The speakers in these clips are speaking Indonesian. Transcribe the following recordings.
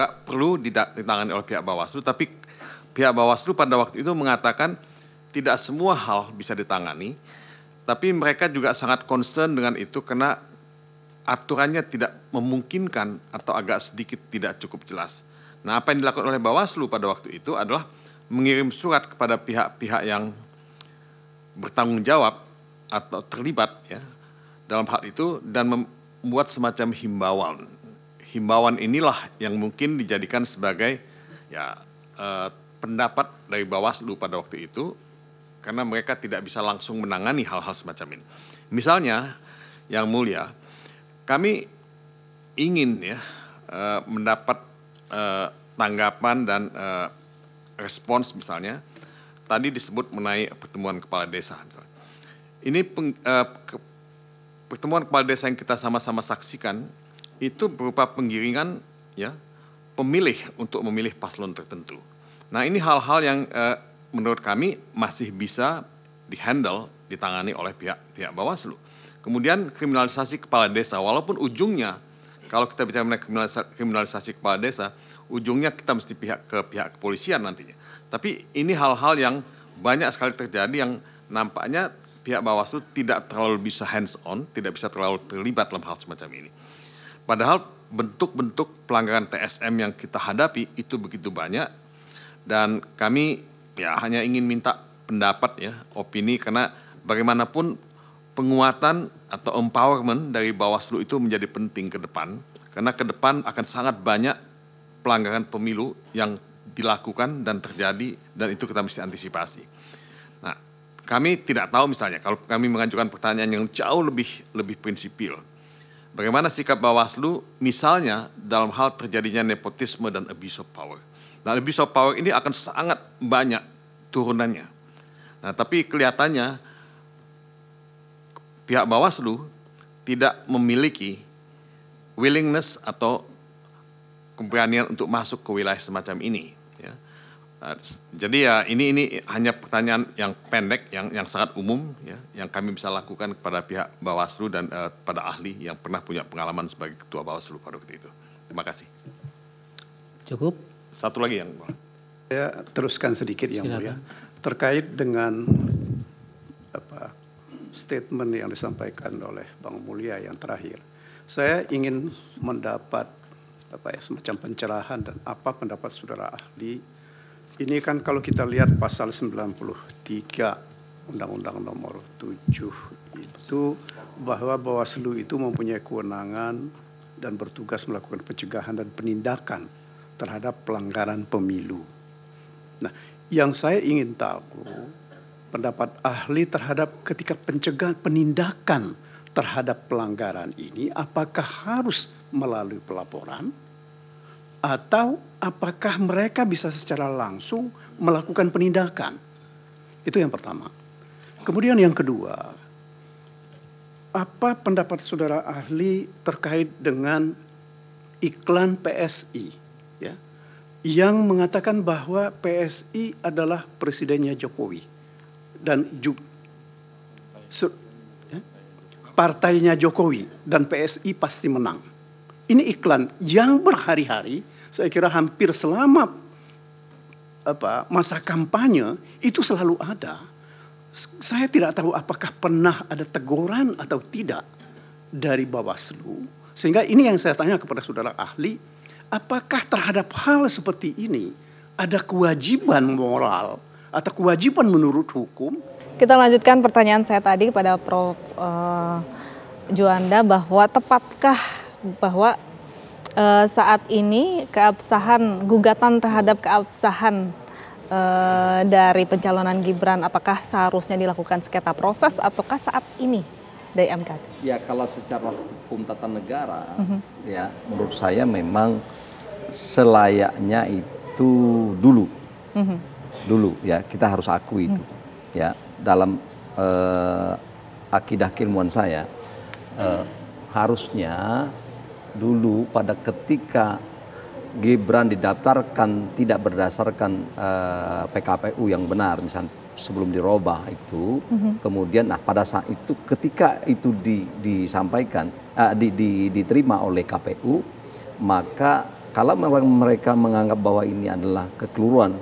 juga perlu ditangani oleh pihak Bawaslu, tapi pihak Bawaslu pada waktu itu mengatakan tidak semua hal bisa ditangani, tapi mereka juga sangat concern dengan itu karena aturannya tidak memungkinkan atau agak sedikit tidak cukup jelas. Nah, apa yang dilakukan oleh Bawaslu pada waktu itu adalah mengirim surat kepada pihak-pihak yang bertanggung jawab atau terlibat ya dalam hal itu dan membuat semacam himbauan. Himbauan inilah yang mungkin dijadikan sebagai pendapat dari Bawaslu pada waktu itu karena mereka tidak bisa langsung menangani hal-hal semacam ini. Misalnya, Yang Mulia, kami ingin mendapat tanggapan dan respons misalnya tadi disebut mengenai pertemuan kepala desa. Ini pertemuan kepala desa yang kita sama-sama saksikan itu berupa penggiringan ya pemilih untuk memilih paslon tertentu. Nah, ini hal-hal yang menurut kami masih bisa dihandle, ditangani oleh pihak Bawaslu. Kemudian kriminalisasi kepala desa, walaupun ujungnya kalau kita bicara mengenai kriminalisasi kepala desa, ujungnya kita mesti ke pihak kepolisian nantinya. Tapi ini hal-hal yang banyak sekali terjadi yang nampaknya pihak Bawaslu tidak terlalu bisa hands on, tidak bisa terlalu terlibat dalam hal semacam ini. Padahal bentuk-bentuk pelanggaran TSM yang kita hadapi itu begitu banyak dan kami hanya ingin minta pendapat opini karena bagaimanapun penguatan atau empowerment dari Bawaslu itu menjadi penting ke depan karena ke depan akan sangat banyak pelanggaran pemilu yang dilakukan dan terjadi dan itu kita mesti antisipasi. Nah, kami tidak tahu misalnya kalau kami mengajukan pertanyaan yang jauh lebih prinsipil. Bagaimana sikap Bawaslu misalnya dalam hal terjadinya nepotisme dan abuse of power. Nah, abuse of power ini akan sangat banyak turunannya. Nah, tapi kelihatannya pihak Bawaslu tidak memiliki willingness atau keberanian untuk masuk ke wilayah semacam ini. Ya. Jadi ini hanya pertanyaan yang pendek, yang sangat umum, yang kami bisa lakukan kepada pihak Bawaslu dan pada ahli yang pernah punya pengalaman sebagai ketua Bawaslu pada waktu itu. Terima kasih. Cukup. Satu lagi yang saya teruskan sedikit Yang Mulia terkait dengan statement yang disampaikan oleh Bang Mulia yang terakhir. Saya ingin mendapat semacam pencerahan dan apa pendapat saudara ahli. Ini kan kalau kita lihat pasal 93 Undang-Undang Nomor 7 itu bahwa Bawaslu itu mempunyai kewenangan dan bertugas melakukan pencegahan dan penindakan terhadap pelanggaran pemilu. Nah, yang saya ingin tahu pendapat ahli terhadap ketika pencegahan penindakan terhadap pelanggaran ini apakah harus melalui pelaporan atau apakah mereka bisa secara langsung melakukan penindakan? Itu yang pertama. Kemudian yang kedua, apa pendapat saudara ahli terkait dengan iklan PSI ya, yang mengatakan bahwa PSI adalah presidennya Jokowi dan partainya Jokowi dan PSI pasti menang. Ini iklan yang berhari-hari, saya kira hampir selama masa kampanye itu selalu ada. Saya tidak tahu apakah pernah ada teguran atau tidak dari Bawaslu. Sehingga ini yang saya tanya kepada saudara ahli, apakah terhadap hal seperti ini ada kewajiban moral atau kewajiban menurut hukum? Kita lanjutkan pertanyaan saya tadi kepada Prof. Juanda bahwa tepatkah bahwa saat ini keabsahan gugatan terhadap keabsahan dari pencalonan Gibran apakah seharusnya dilakukan sengketa proses ataukah saat ini dari MK? Ya kalau secara hukum tata negara ya menurut saya memang selayaknya itu dulu ya kita harus akui itu ya dalam akidah keilmuan saya harusnya dulu pada ketika Gibran didaftarkan tidak berdasarkan PKPU yang benar misalnya sebelum dirubah itu kemudian pada saat itu ketika itu disampaikan diterima oleh KPU maka kalau mereka menganggap bahwa ini adalah kekeliruan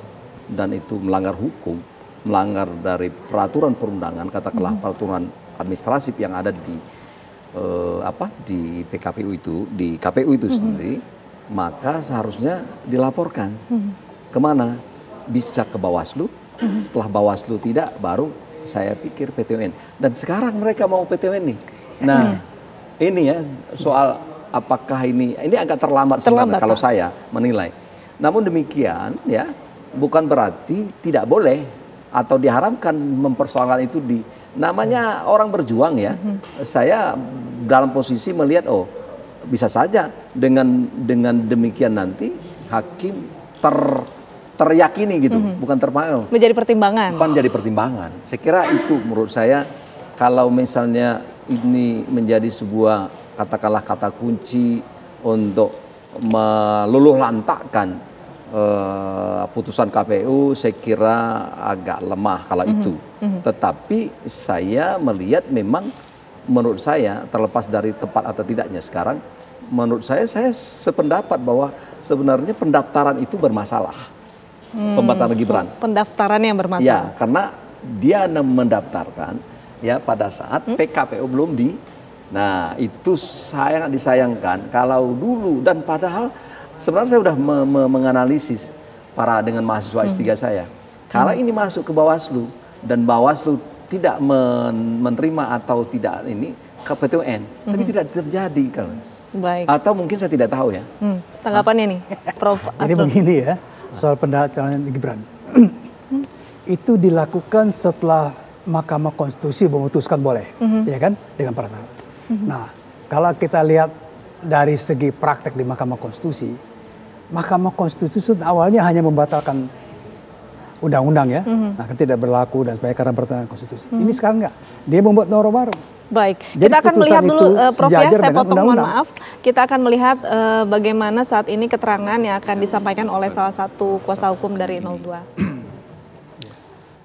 dan itu melanggar hukum, melanggar dari peraturan perundangan, katakanlah peraturan administratif yang ada di di PKPU itu, di KPU itu sendiri, maka seharusnya dilaporkan kemana? Bisa ke Bawaslu. Setelah Bawaslu tidak, baru saya pikir PT UN. Dan sekarang mereka mau PT UN nih. Nah, ini ya soal apakah ini agak terlambat sebenarnya kalau saya menilai. Namun demikian ya, bukan berarti tidak boleh atau diharamkan mempersoalkan itu di namanya orang berjuang ya. Saya dalam posisi melihat bisa saja dengan demikian nanti hakim teryakini gitu, bukan terpanggil. Menjadi pertimbangan. Menjadi pertimbangan. Saya kira itu menurut saya kalau misalnya ini menjadi sebuah katakanlah kata kunci untuk meluluhlantakkan putusan KPU, saya kira agak lemah kalau itu. Tetapi saya melihat memang menurut saya terlepas dari tepat atau tidaknya sekarang, menurut saya sependapat bahwa sebenarnya pendaftaran itu bermasalah. Pendaftaran Gibran. Pendaftaran yang bermasalah. Ya, karena dia mendaftarkan ya pada saat PKPU belum di. Nah, itu sangat disayangkan kalau dulu dan padahal sebenarnya saya sudah menganalisis dengan mahasiswa S3 saya. Kalau ini masuk ke Bawaslu dan Bawaslu tidak menerima atau tidak ini ke PT UN, tapi tidak terjadi kalau. Baik. Atau mungkin saya tidak tahu ya. Tanggapannya nih, Prof. Jadi begini ya, soal pendaftaran Gibran. Itu dilakukan setelah Mahkamah Konstitusi memutuskan boleh, ya kan, dengan peraturan. Nah, kalau kita lihat dari segi praktek di Mahkamah Konstitusi awalnya hanya membatalkan undang-undang ya, nah, tidak berlaku dan sebagainya karena peraturan konstitusi. Ini sekarang enggak, dia membuat norma baru. Baik, jadi kita akan melihat dulu Prof ya, saya potong mohon maaf. Kita akan melihat bagaimana saat ini keterangan yang akan disampaikan oleh salah satu kuasa hukum dari 02.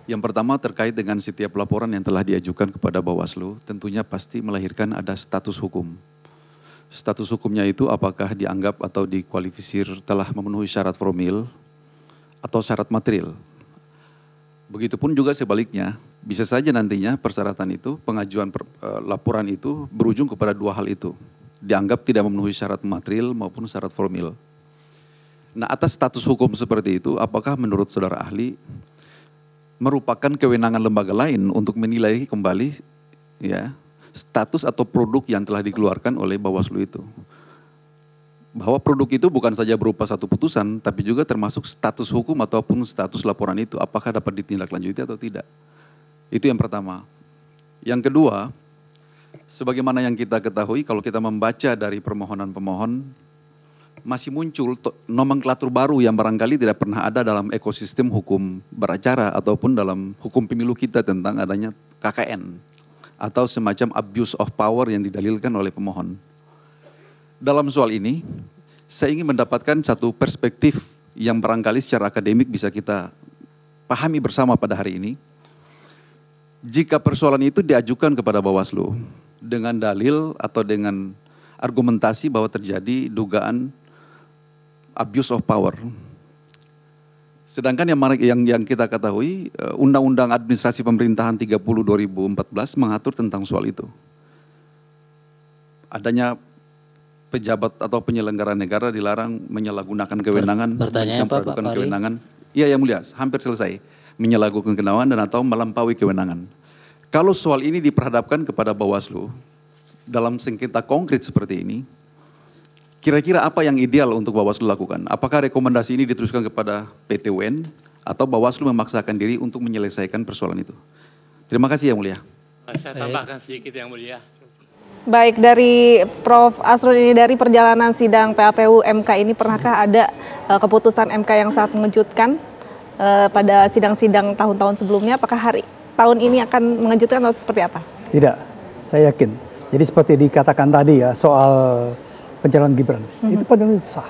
Yang pertama terkait dengan setiap laporan yang telah diajukan kepada Bawaslu, tentunya pasti melahirkan ada status hukum. Status hukumnya itu apakah dianggap atau dikualifisir telah memenuhi syarat formil atau syarat material. Begitupun juga sebaliknya, bisa saja nantinya persyaratan itu, pengajuan laporan itu berujung kepada dua hal itu. Dianggap tidak memenuhi syarat material maupun syarat formil. Nah, atas status hukum seperti itu, apakah menurut saudara ahli merupakan kewenangan lembaga lain untuk menilai kembali ya status atau produk yang telah dikeluarkan oleh Bawaslu itu? Bahwa produk itu bukan saja berupa satu putusan, tapi juga termasuk status hukum ataupun status laporan itu, apakah dapat ditindaklanjuti atau tidak. Itu yang pertama. Yang kedua, sebagaimana yang kita ketahui, kalau kita membaca dari permohonan pemohon, masih muncul nomenklatur baru yang barangkali tidak pernah ada dalam ekosistem hukum beracara ataupun dalam hukum pemilu kita tentang adanya KKN, atau semacam abuse of power yang didalilkan oleh pemohon. Dalam soal ini, saya ingin mendapatkan satu perspektif yang barangkali secara akademik bisa kita pahami bersama pada hari ini. Jika persoalan itu diajukan kepada Bawaslu dengan dalil atau dengan argumentasi bahwa terjadi dugaan abuse of power. Sedangkan yang kita ketahui, Undang-Undang Administrasi Pemerintahan 30/2014 mengatur tentang soal itu. Adanya pejabat atau penyelenggara negara dilarang menyalahgunakan kewenangan, memperlakukan kewenangan. Iya, yang mulia, hampir selesai. Menyalahgunakan kewenangan dan atau melampaui kewenangan. Kalau soal ini diperhadapkan kepada Bawaslu dalam sengketa konkret seperti ini, kira-kira apa yang ideal untuk Bawaslu lakukan? Apakah rekomendasi ini diteruskan kepada PT UN atau Bawaslu memaksakan diri untuk menyelesaikan persoalan itu? Terima kasih yang mulia. Saya tambahkan sedikit yang mulia. Baik, dari Prof. Asrun ini, dari perjalanan sidang PAPU MK ini, pernahkah ada keputusan MK yang sangat mengejutkan pada sidang-sidang tahun-tahun sebelumnya? Apakah tahun ini akan mengejutkan atau seperti apa? Tidak, saya yakin. Jadi seperti dikatakan tadi ya, soal pencalonan Gibran, itu pencalonan sah,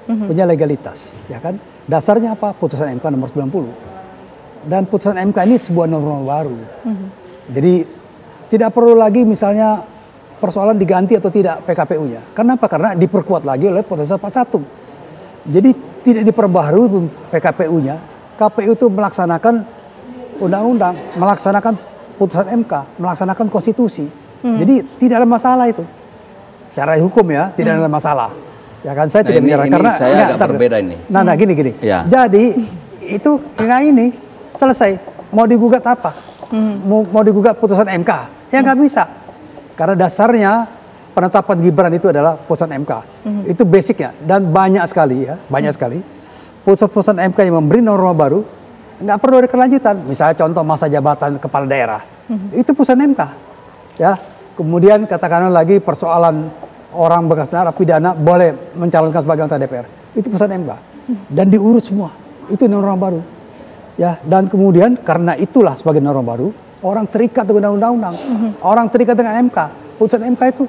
punya legalitas, ya kan? Dasarnya apa? Putusan MK nomor 90. Dan putusan MK ini sebuah norma baru. Jadi tidak perlu lagi misalnya persoalan diganti atau tidak PKPU-nya. Kenapa? Karena diperkuat lagi oleh putusan 41. Jadi tidak diperbaharui PKPU-nya. KPU itu melaksanakan undang-undang, melaksanakan putusan MK, melaksanakan konstitusi. Jadi tidak ada masalah itu. Secara hukum ya, tidak ada masalah. Ya kan saya tidak menyerah karena saya agak berbeda ini. Nah, gini. Ya. Jadi itu ini selesai. Mau digugat apa? Mau digugat putusan MK? Ya nggak bisa. Karena dasarnya penetapan Gibran itu adalah putusan MK. Itu basicnya dan banyak sekali ya, putusan MK yang memberi norma baru nggak perlu ada kelanjutan. Misalnya contoh masa jabatan kepala daerah, itu putusan MK. Ya, kemudian katakanlah lagi persoalan orang bekas narapidana boleh mencalonkan sebagai anggota DPR, itu putusan MK dan diurut semua. Itu norma baru. Ya, dan kemudian karena itulah sebagai norma baru, orang terikat dengan undang-undang, orang terikat dengan MK. Putusan MK itu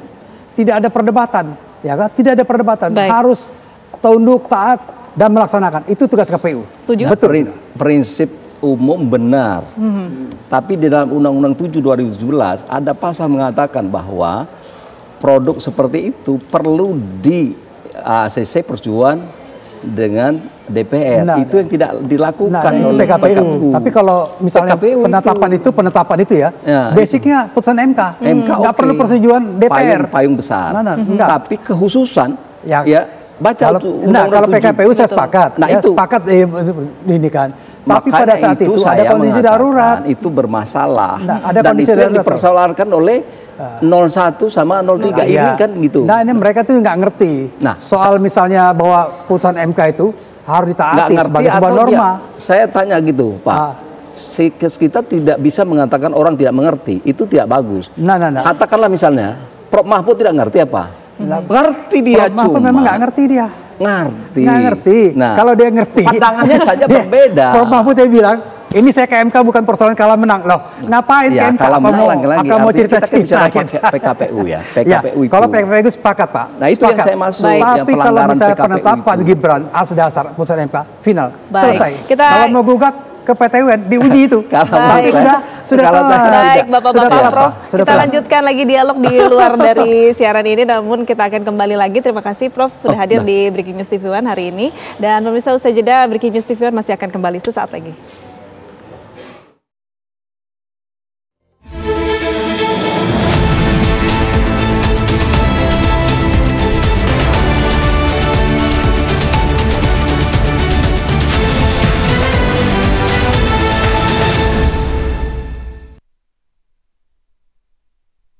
tidak ada perdebatan, ya kan? Tidak ada perdebatan, harus tunduk, taat dan melaksanakan. Itu tugas KPU. Setuju? Betul. Prinsip umum benar. Tapi di dalam Undang-Undang 7 2017 ada pasal mengatakan bahwa produk seperti itu perlu di ACC persetujuan dengan DPR. Itu yang tidak dilakukan oleh PKPU. Tapi kalau misalnya penetapan itu ya, basicnya putusan MK. Nggak perlu persetujuan DPR. Payung besar. Tapi kekhususan ya baca kalau PKPU saya sepakat. Nah, itu sepakat ini kan. Tapi pada saat itu ada kondisi darurat. Itu bermasalah. Ada dan kondisi itu yang darurat. dipersoalkan oleh 01 sama 03 ini kan gitu. Nah, ini mereka tuh nggak ngerti. Soal misalnya bahwa putusan MK itu harus ditaati sebagai sebuah norma. Saya tanya gitu, Pak. Kita tidak bisa mengatakan orang tidak mengerti. Itu tidak bagus. Katakanlah misalnya, Prof Mahfud tidak ngerti apa? Ngerti dia, Prof Mahfud memang nggak ngerti dia. Nggak ngerti. Kalau dia ngerti, pandangannya saja berbeda. Prof Mahfud dia bilang, ini saya ke MK bukan persoalan kalah menang. Loh, ngapain ke MK? Apa mau cerita-cerita? PKPU ya. PKPU itu. Kalau PKPU sepakat, Pak. Nah, itu yang saya maksud. Tapi kalau misalnya penetapan Gibran atas dasar putusan MK, final. Selesai. Kalau mau gugat ke PT UN, diuji itu. Sudah baik, Bapak-Bapak, Prof. Kita lanjutkan lagi dialog di luar dari siaran ini, namun kita akan kembali lagi. Terima kasih, Prof, sudah hadir di Breaking News TV One hari ini. Dan pemirsa, usai jeda, Breaking News TV One masih akan kembali sesaat lagi.